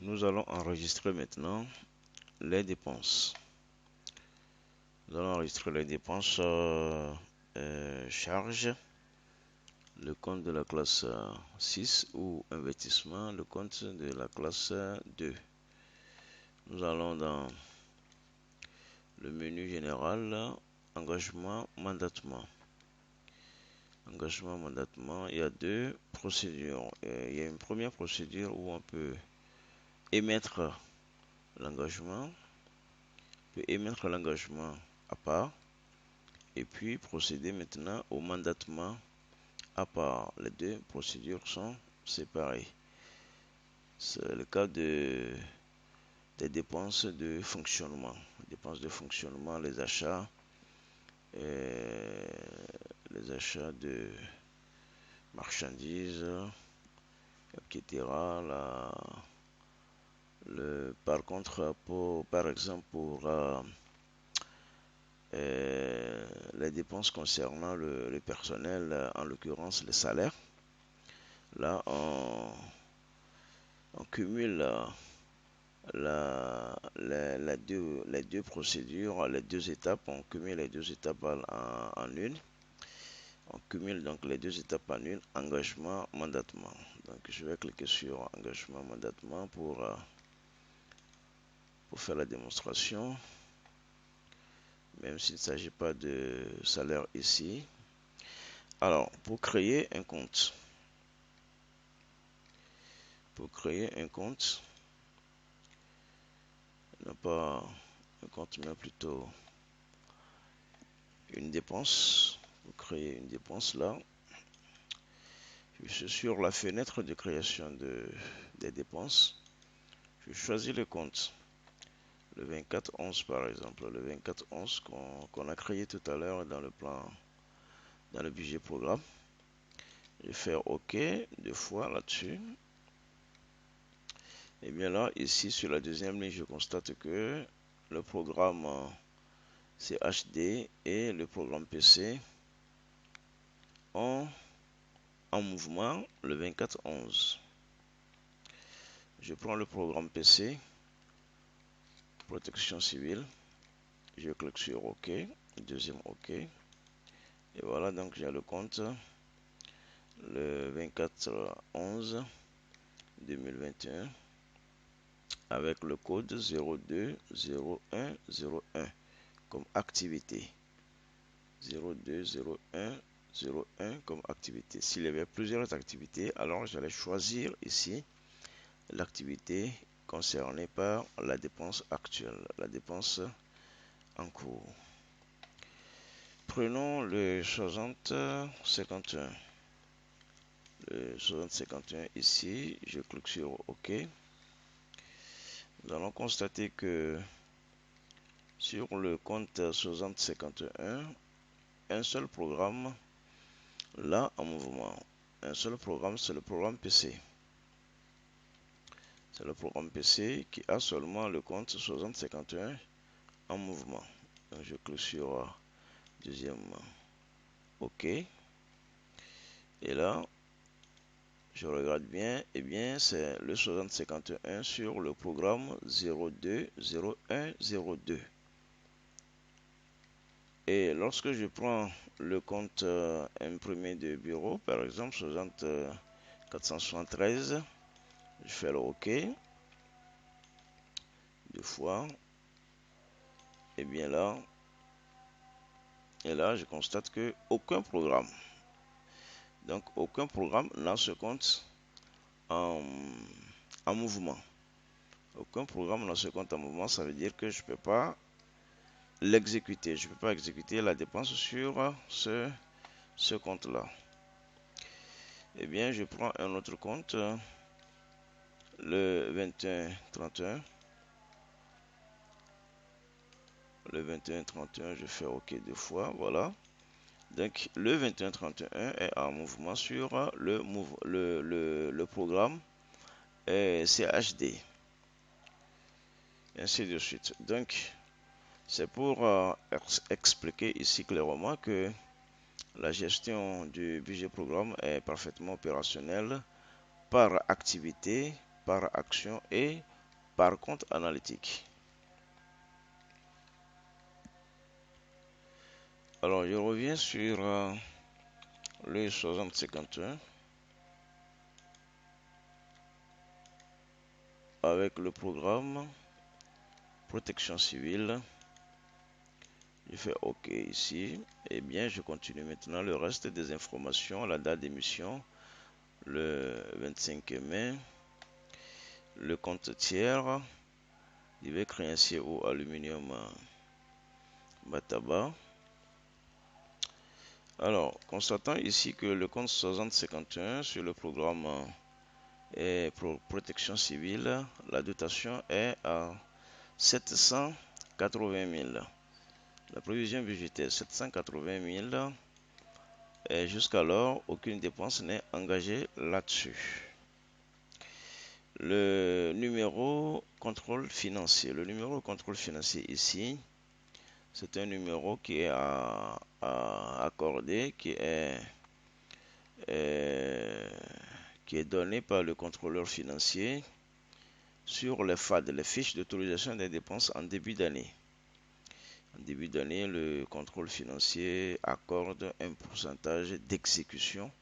Nous allons enregistrer maintenant les dépenses. Nous allons enregistrer les dépenses charges, le compte de la classe 6 ou investissement, le compte de la classe 2. Nous allons dans le menu général, engagement, mandatement. Engagement, mandatement, il y a deux procédures. Il y a une première procédure où on peut émettre l'engagement, à part et puis procéder maintenant au mandatement à part. Les deux procédures sont séparées. C'est le cas des dépenses de fonctionnement. Dépenses de fonctionnement, les achats de marchandises, etc. Par contre, par exemple, pour les dépenses concernant le personnel, en l'occurrence les salaires, là on cumule les deux procédures, les deux étapes, on cumule les deux étapes en une. On cumule donc les deux étapes en une, engagement, mandatement. Donc je vais cliquer sur engagement, mandatement pour faire la démonstration, même s'il ne s'agit pas de salaire ici. Alors, pour créer un compte, non pas un compte, mais plutôt une dépense. Pour créer une dépense là, je suis sur la fenêtre de création des dépenses. Je choisis le compte, le 2411 par exemple, le 2411 qu'on a créé tout à l'heure dans le budget programme. Je vais faire OK deux fois là-dessus. Et bien là, ici sur la deuxième ligne, je constate que le programme CHD et le programme PC ont en mouvement le 2411. Je prends le programme PC, protection civile, je clique sur OK, deuxième OK, et voilà, donc j'ai le compte le 2411 2021 avec le code 020101 comme activité. 020101 comme activité. S'il y avait plusieurs activités, alors j'allais choisir ici l'activité concernée par la dépense actuelle, la dépense en cours. Prenons le 6051. Le 6051 ici, je clique sur OK. Nous allons constater que sur le compte 6051, un seul programme là en mouvement. Un seul programme, c'est le programme PC. C'est le programme PC qui a seulement le compte 6051 en mouvement. Donc je clique sur deuxième OK. Et là, je regarde bien, et bien c'est le 6051 sur le programme 020102. Et lorsque je prends le compte imprimé de bureau, par exemple 473, je fais le OK deux fois. Et bien là, je constate que aucun programme, donc aucun programme n'a ce compte en mouvement. Aucun programme n'a ce compte en mouvement, ça veut dire que je ne peux pas l'exécuter. Je ne peux pas exécuter la dépense sur ce compte-là. Eh bien, je prends un autre compte, le 2131. Le 2131, je fais OK deux fois, voilà. Donc, le 2131 est en mouvement sur le programme CHD. Ainsi de suite. Donc, c'est pour expliquer ici clairement que la gestion du budget programme est parfaitement opérationnelle par activité, par action et par compte analytique. Alors, je reviens sur le 6051 avec le programme protection civile. Je fais OK ici. Et bien, je continue maintenant le reste des informations. La date d'émission, le 25 mai. Le compte tiers, divers créancier ou aluminium Bataba. Alors, constatant ici que le compte 6051 sur le programme est pour protection civile, la dotation est à 780 000. La prévision budgétaire 780 000 et jusqu'alors aucune dépense n'est engagée là-dessus. Le numéro contrôle financier. Le numéro contrôle financier ici, c'est un numéro qui est à accorder, qui est donné par le contrôleur financier sur les FAD, les fiches d'autorisation des dépenses en début d'année. En début d'année, le contrôle financier accorde un pourcentage d'exécution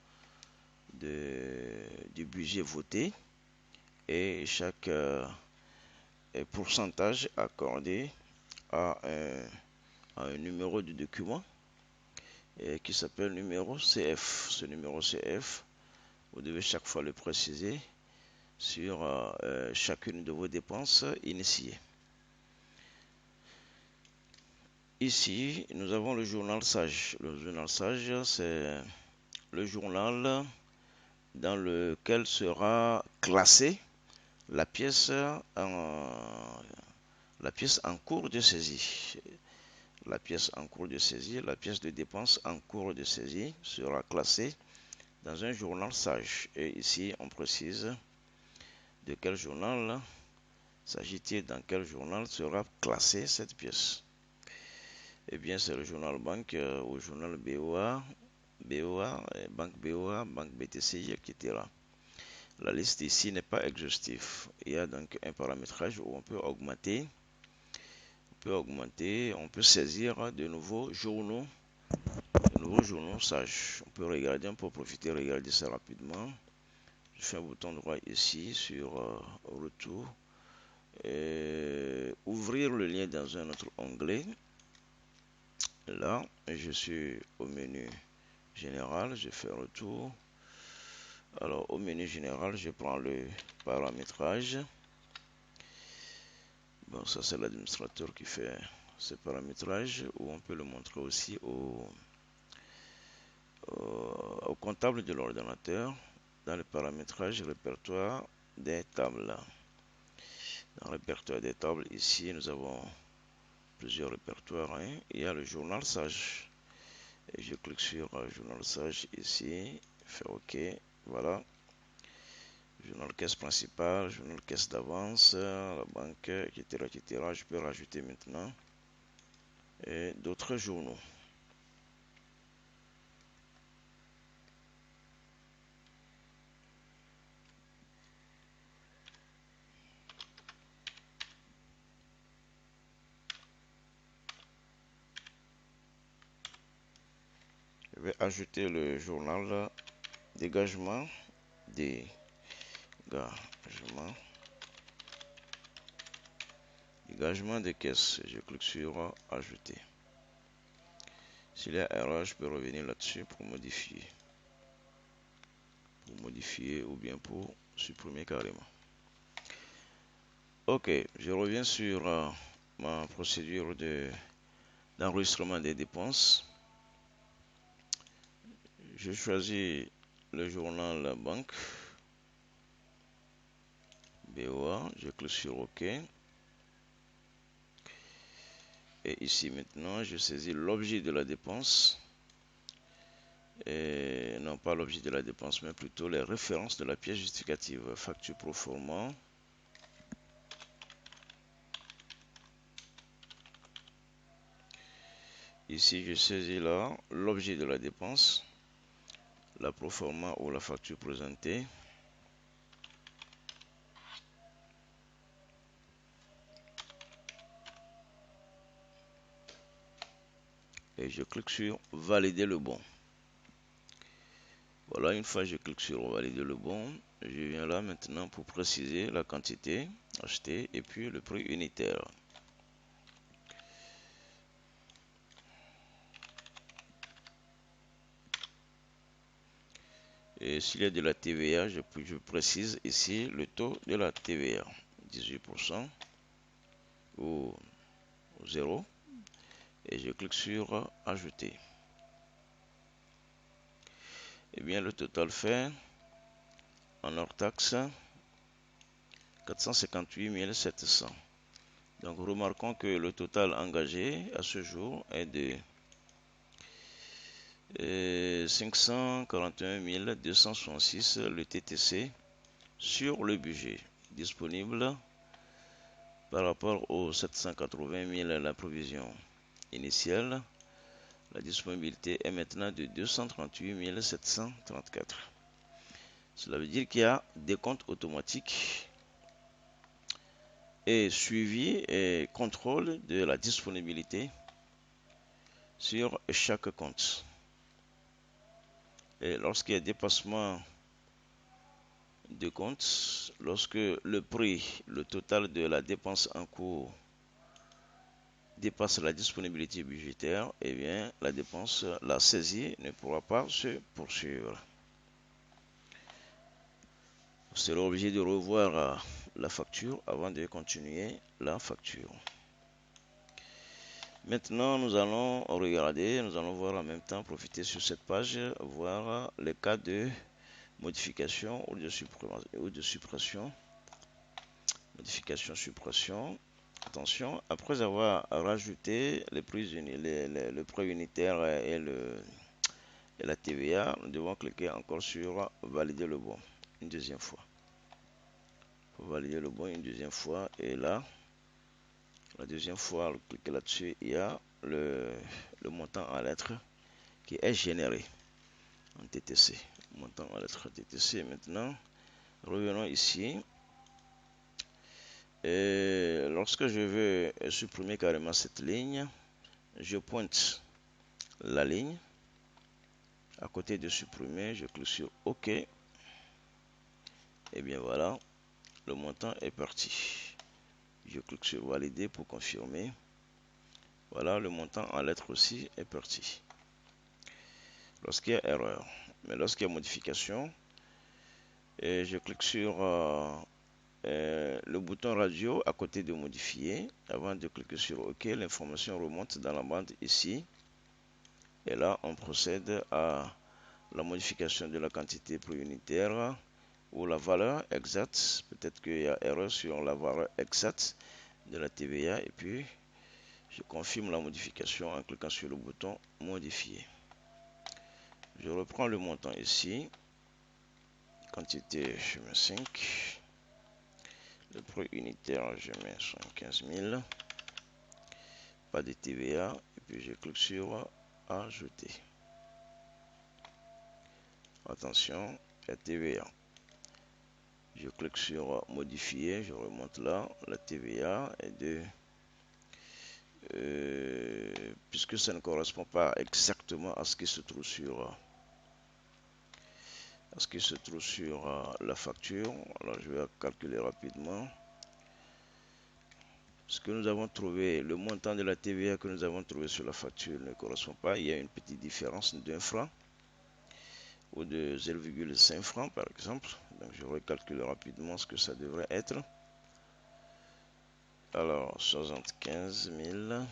du budget voté et chaque pourcentage accordé à un numéro de document qui s'appelle numéro CF. Ce numéro CF, vous devez chaque fois le préciser sur chacune de vos dépenses initiées. Ici, nous avons le journal Sage. Le journal Sage, c'est le journal dans lequel sera classée la pièce en cours de saisie. La pièce en cours de saisie, la pièce de dépense en cours de saisie sera classée dans un journal Sage. Et ici, on précise de quel journal s'agit-il, dans quel journal sera classée cette pièce. Eh bien, c'est le journal banque ou journal BOA, banque BOA, banque BTCI, etc. La liste ici n'est pas exhaustive. Il y a donc un paramétrage où on peut augmenter, on peut saisir de nouveaux journaux sages. On peut regarder, on peut profiter, regarder ça rapidement. Je fais un bouton droit ici sur retour. Ouvrir le lien dans un autre onglet. Là, je suis au menu général, je fais retour. Alors, au menu général, je prends le paramétrage. Bon, ça c'est l'administrateur qui fait ce paramétrage, ou on peut le montrer aussi au comptable de l'ordinateur dans le paramétrage répertoire des tables. Dans le répertoire des tables, ici, nous avons plusieurs répertoires. Hein. Il y a le journal Sage. Et je clique sur journal Sage ici, faire OK. Voilà. Journal caisse principale, journal caisse d'avance, la banque, etc., etc. Je peux rajouter maintenant et d'autres journaux. Je vais ajouter le journal dégagement des dégagement des caisses. Je clique sur ajouter. S'il y a erreur, je peux revenir là-dessus pour modifier. Ou bien pour supprimer carrément. Ok, je reviens sur ma procédure d'enregistrement des dépenses. Je choisis le journal banque BOA, je clique sur OK. Et ici maintenant, je saisis l'objet de la dépense. Et non pas l'objet de la dépense, mais plutôt les références de la pièce justificative. Facture pro forma. Ici, je saisis là l'objet de la dépense, la pro forma ou la facture présentée. et je clique sur valider le bon. Voilà, une fois je clique sur valider le bon, je viens là maintenant pour préciser la quantité achetée et puis le prix unitaire. Et s'il y a de la TVA, je précise ici le taux de la TVA, 18% ou 0. Et je clique sur ajouter. Et bien le total fait en hors taxe 458 700. Donc remarquons que le total engagé à ce jour est de 541 266 le TTC sur le budget disponible par rapport aux 780 000 la provision initiale. La disponibilité est maintenant de 238 734. Cela veut dire qu'il y a des comptes automatiques et suivi et contrôle de la disponibilité sur chaque compte. Et lorsqu'il y a dépassement de compte, lorsque le prix, le total de la dépense en cours dépasse la disponibilité budgétaire, eh bien la dépense, la saisie ne pourra pas se poursuivre. Vous serez obligé de revoir la facture avant de continuer la facture. Maintenant, nous allons regarder, nous allons voir en même temps, profiter sur cette page, voir les cas de modification ou de suppression. Modification, suppression. Attention, après avoir rajouté le prix unitaire et la TVA, nous devons cliquer encore sur valider le bon une deuxième fois. Pour valider le bon une deuxième fois, et là, la deuxième fois, cliquez là-dessus, il y a le montant en lettres qui est généré en TTC. Montant en lettres TTC. Maintenant, revenons ici. Et lorsque je veux supprimer carrément cette ligne, je pointe la ligne. À côté de supprimer, je clique sur OK. Et bien voilà, le montant est parti. Je clique sur valider pour confirmer. Voilà, le montant en lettres aussi est parti. Lorsqu'il y a erreur, mais lorsqu'il y a modification, et je clique sur le bouton radio à côté de modifier. Avant de cliquer sur OK, l'information remonte dans la bande ici. Et là, on procède à la modification de la quantité prix unitaire ou la valeur exacte. Peut-être qu'il y a erreur sur la valeur exacte de la TVA. Et puis, je confirme la modification en cliquant sur le bouton modifier. Je reprends le montant ici. Quantité, je mets 5. Le prix unitaire, je mets 75 000. Pas de TVA. Et puis, je clique sur ajouter. Attention, la TVA. Je clique sur modifier, je remonte là, la TVA est de puisque ça ne correspond pas exactement à ce qui se trouve sur la facture. Alors je vais calculer rapidement. Ce que nous avons trouvé, le montant de la TVA que nous avons trouvé sur la facture ne correspond pas. Il y a une petite différence d'1 franc ou de 0,5 francs par exemple. Donc je recalcule rapidement ce que ça devrait être. Alors 75 000.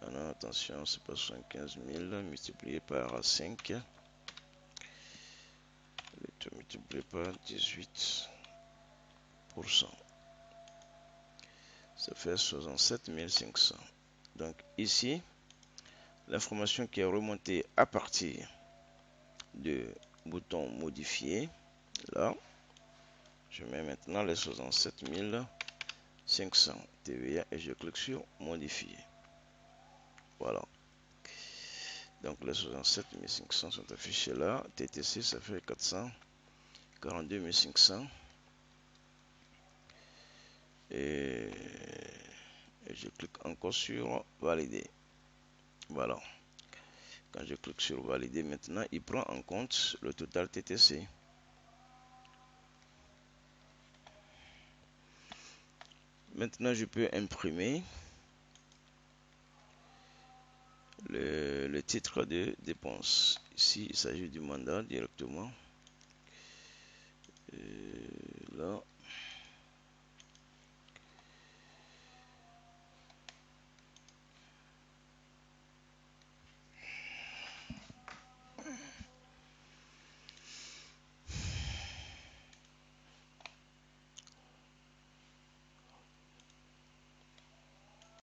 Alors attention, c'est pas 75 000 multiplié par 5. Multiplié par 18%. Ça fait 67 500. Donc ici, l'information qui est remontée à partir du bouton modifier, là, je mets maintenant les 67 500 TVA et je clique sur modifier. Voilà. Donc les 67 500 sont affichés là. TTC, ça fait 442 500. Et je clique encore sur valider. Voilà. Quand je clique sur valider, maintenant, il prend en compte le total TTC. Maintenant, je peux imprimer le titre de dépense. Ici, il s'agit du mandat directement. Et là,